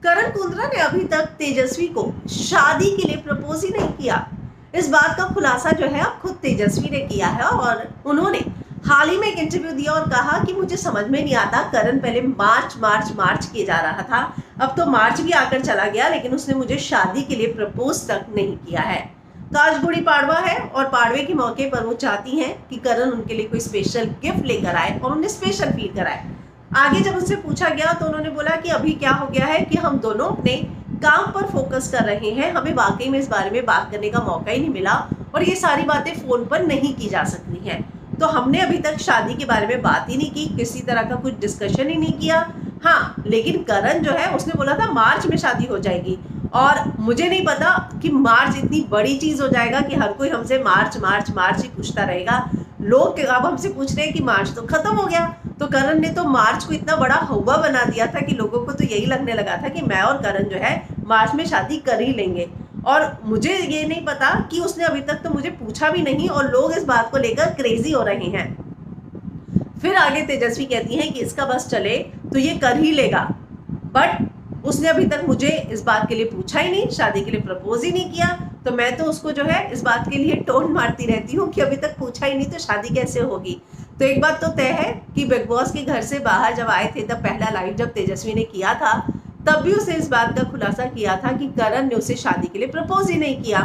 करण कुंद्रा ने अभी तक तेजस्वी को शादी के लिए प्रपोज ही नहीं किया। इस बात का खुलासा जो है अब खुद तेजस्वी ने किया है और उन्होंने हाल ही में एक इंटरव्यू दिया और कहा कि मुझे समझ में नहीं आता, करण पहले मार्च मार्च मार्च किए जा रहा था, अब तो मार्च भी आकर चला गया, लेकिन उसने मुझे शादी के लिए प्रपोज तक नहीं किया है। तो आज गुड़ी पाड़वा है और पाड़वे के मौके पर वो चाहती हैं कि करण उनके लिए कोई स्पेशल गिफ्ट लेकर आए और उन्हें स्पेशल फील कराए। आगे जब उनसे पूछा गया तो उन्होंने बोला कि अभी क्या हो गया है कि हम दोनों अपने काम पर फोकस कर रहे हैं, हमें वाकई में इस बारे में बात करने का मौका ही नहीं मिला और ये सारी बातें फोन पर नहीं की जा सकती हैं। तो हमने अभी तक शादी के बारे में बात ही नहीं की, किसी तरह का कुछ डिस्कशन ही नहीं किया। हाँ, लेकिन करण जो है उसने बोला था मार्च में शादी हो जाएगी और मुझे नहीं पता कि मार्च इतनी बड़ी चीज हो जाएगा कि हर कोई हमसे मार्च मार्च मार्च ही पूछता रहेगा। लोग अब हमसे पूछ रहे हैं कि मार्च तो खत्म हो गया। तो करण ने तो मार्च को इतना बड़ा हवा बना दिया था कि लोगों को तो यही लगने लगा था कि मैं और करण जो है मार्च में शादी कर ही लेंगे। और मुझे ये नहीं पता कि उसने अभी तक तो मुझे पूछा भी नहीं और लोग इस बात को लेकर क्रेजी हो रहे हैं। फिर आगे तेजस्वी कहती हैं कि इसका बस चले तो ये कर ही लेगा, बट उसने अभी तक मुझे इस बात के लिए पूछा ही नहीं, शादी के लिए प्रपोज ही नहीं किया। तो मैं तो उसको जो है इस बात के लिए टोन मारती रहती हूँ कि अभी तक पूछा ही नहीं तो शादी कैसे होगी। तो एक बात तो तय है कि बिग बॉस के घर से बाहर जब आए थे तब पहला लाइव जब तेजस्वी ने किया था तब भी उसे इस बात का खुलासा किया था कि करण ने उसे शादी के लिए प्रपोज ही नहीं किया।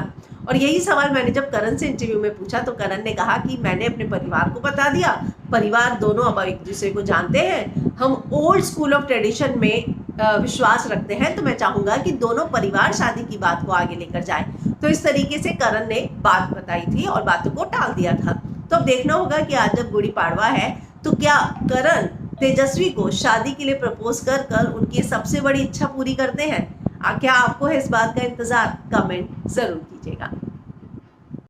और यही सवाल मैंने जब करण से इंटरव्यू में पूछा तो करण ने कहा कि मैंने अपने परिवार को बता दिया, परिवार दोनों अब एक दूसरे को जानते हैं, हम ओल्ड स्कूल ऑफ ट्रेडिशन में विश्वास रखते हैं, तो मैं चाहूंगा कि दोनों परिवार शादी की बात को आगे लेकर जाएं। तो इस तरीके से करण ने बात बताई थी और बातों को टाल दिया था। तो अब देखना होगा कि आज जब गुड़ी पाड़वा है तो क्या करण तेजस्वी को शादी के लिए प्रपोज कर कर उनकी सबसे बड़ी इच्छा पूरी करते हैं। क्या आपको है इस बात का इंतजार? कमेंट जरूर कीजिएगा।